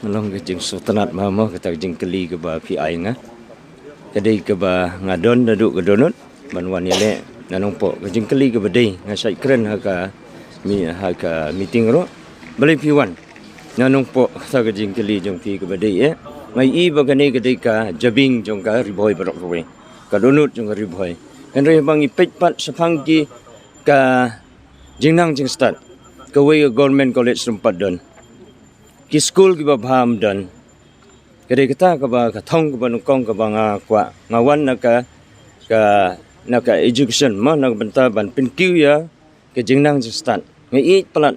Nalong ke jing sultanat mama kata jing keli ke ba PI nga. Kadai ke ba ngadon daduk ke donut banwan yale nanong po ke jing keli ke badai nga sai kren ha ka meeting ro. Balai P1. Nanong po kata ke jing keli jong pi ke badai Mai i ba kani kadai ka jabing jong ka riboy barok rowe. Ka donut jong ka riboy. Kan re bang ipet pat sapangki ka jingnang jing start. Ka way government college rumpat don. Ki school ki ba baham don. Kadai kata ka ba ka thong ka ba nungkong ka ba nga kwa ngawan na ka education ma na banta ban pinkiu ya ke jingnang jing start. Ngai i palat.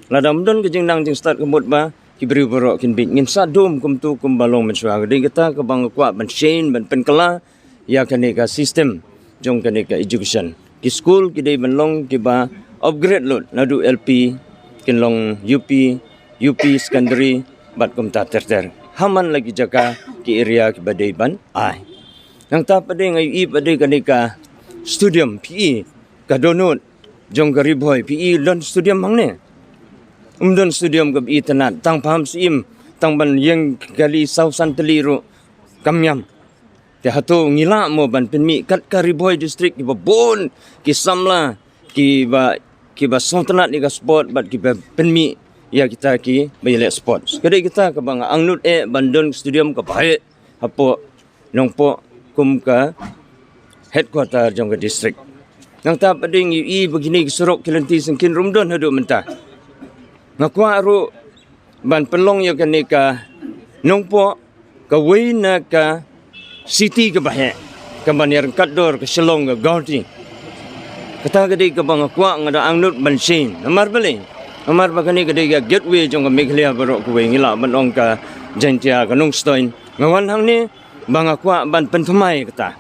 Ladam don ke jingnang jing start kemut ba kibri borok kin bit ngin sadum kum tu kum balong mensua kadai kata ka bang kwa ban chain ban penkala ya kani ka system jong kani ka education. Ki school kidai ban long ki ba upgrade lot nadu LP kin long UP secondary bat kum ta terter. Haman lagi jaga ki area ki badai ban ai. Nang ta padai ngai i padai kani ka studium PE ka donut jong ka riboy PE lon studium mang ne. Umdon studium ke itanat tang paham sim tang ban yang kali sausan teliru kamyam te hatu ngila mo ban penmi kat Kariboy district ki babon ki samla ki ba sultanat ni ka sport bat ki penmi ya kita ki bayele sports kadai kita ke bang angnut bandon studium ke baik apo nongpo kum ka headquarter jong ke district nang ta pading i begini surok kilenti sengkin rumdon hadu mentah ngakwa ru ban pelong ya kani ka nongpo ka wina ka city ke bahe ka banir kador ke selong ke gaudi kata gadi ka bang ngakwa ngada angnut ban sin amar bali amar bakani gadi ka gateway jong ka meghalaya barok ku ngila ban ong ka jantia ka nongstoin ngawan hang ni bang ngakwa ban penthmai kata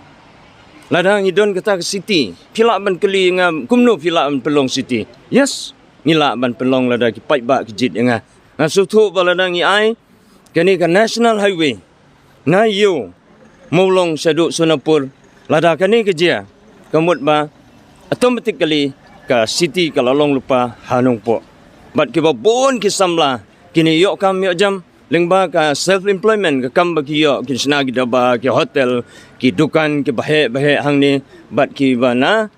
ladang idon kata ke city pila ban keli nga kumno pila ban pelong city yes ngila ban pelong lada ki pai ba ki jit nga sutu balada ngi ai kani ka national highway na yo molong saduk sunapur lada kani ke dia kamut ba automatically ka city ka lalong lupa hanong po bat ki ba bon ki samla kini yo kam yo jam lengba ka self employment ka kam ba ki yo ki snagi da ba ki hotel ki dukan ki bahe hang ni bat ki ba na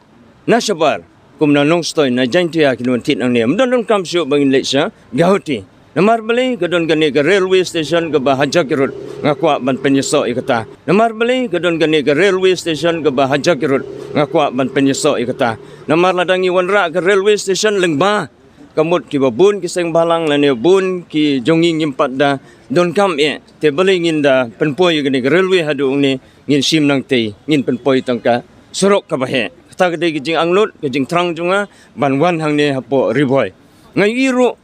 sabar kum na nong stoy na jantia kinun tit ang niya mdon kam syo bangin lesya gauti namar bali kadon gani ka railway station ka ba hajakirut ngakwa ban penyeso ikata namar bali kadon gani ka railway station ka ba hajakirut ngakwa ban penyeso ikata namar ladangi wanra ka railway station lengba kamut ki babun ki seng balang lane bun ki jonging impat da don kam te bali ngin da penpoy gani ka railway hadu ni ngin sim nang te ngin penpoy tangka sorok ka bahe ta kadai kijing angnut kijing trang junga banwan hang ne hapo riboy ngai iru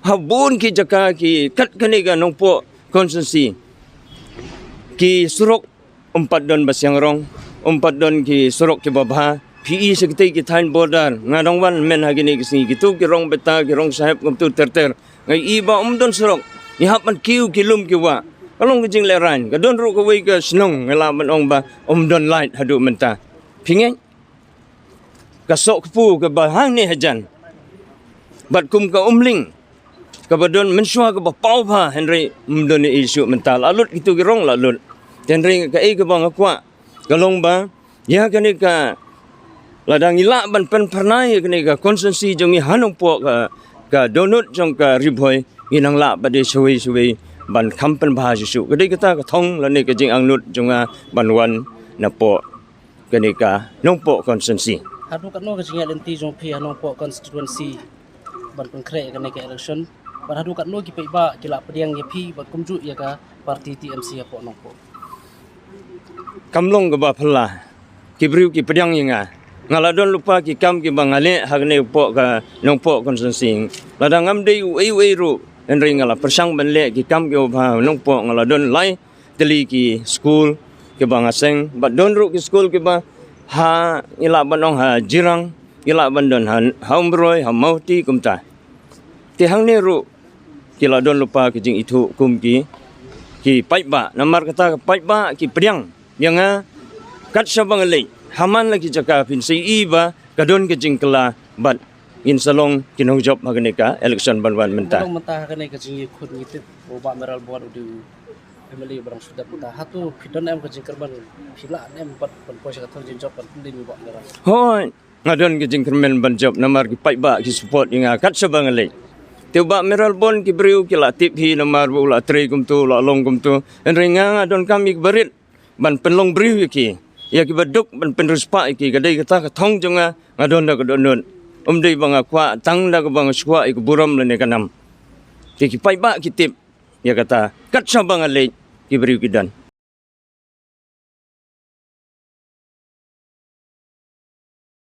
habun ki jaka ki kat kani ga nongpo constituency ki surok 4 don basyang rong 4 don ki surok ki babha PE sektai ki thain border ngadong wan men hagini kisni gitu ki rong beta ki rong sahib kum tu terter ngai iba don surok ni hapan kiu kilum ki wa kalong kijing leran kadon ru ko wei ka snong ngalaman ong ba don light hadu menta pingeng kasok kepu ke bahang ni hajan bat kum ka umling ka badon mensua ke bapau pha henry mdon isu mental alut gitu gerong lalut henry ka ke bang akwa galong ba ya kani ka ladang ila ban pen pernai kani ka konsensi jongi hanong po ka donut jong ka riboy inang la bade suwi ban kampen bah jisu kadai kata ka thong lani ka jing angnut jonga banwan na po kani ka nongpo konsensi hadu kat no ka singa lenti jong phi hanong po constituency ban konkret ka ke election ban hadu kat no ki pe ba kila pediang ye phi ba kumju ya ka parti TMC po nong po kamlong ka ba phla kibriu ki pediang yinga ngaladon lupa ki kam ki bangale hagne po ka nong po constituency ladang am dei wei ru enri ngala persang banle ki kam ki ba nong po ngaladon lai teli ki school ki bangaseng ba don ru ki school ki ba ha ila banong ha jirang ila bandon ha umbroi ha mauti kumta ti hang ne ru kila don lupa ki jing itu kum ki pai ba namar kata pai ba ki priang yang kat sabang le haman lagi jaka pin sei iba kadon ke jing kala bat salong kinong job maganika election banwan menta. Kalau mentah kan ke jingi khud ngitip oba meral buat udu emeli barang sudah puta hatu pidon em ke jingkerban pila em pat pon sa kathol jinjok pat din buat meral. Hoi ngadon ke jingkermen ban job namar ki pai ba ki support inga kat sabangalai. Tiba meral bon ki briu ki la tip hi namar bu la tre kum tu la long kum tu en ringa adon kami berit ban penlong briu ki ya ki baduk ban penruspa ki gadai kata ka thong jonga ngadon da kadon dei banga kwa tang da ka banga swa ik buram le ne kanam ki pai ba ki tip ya kata kat sa banga le ki briu ki dan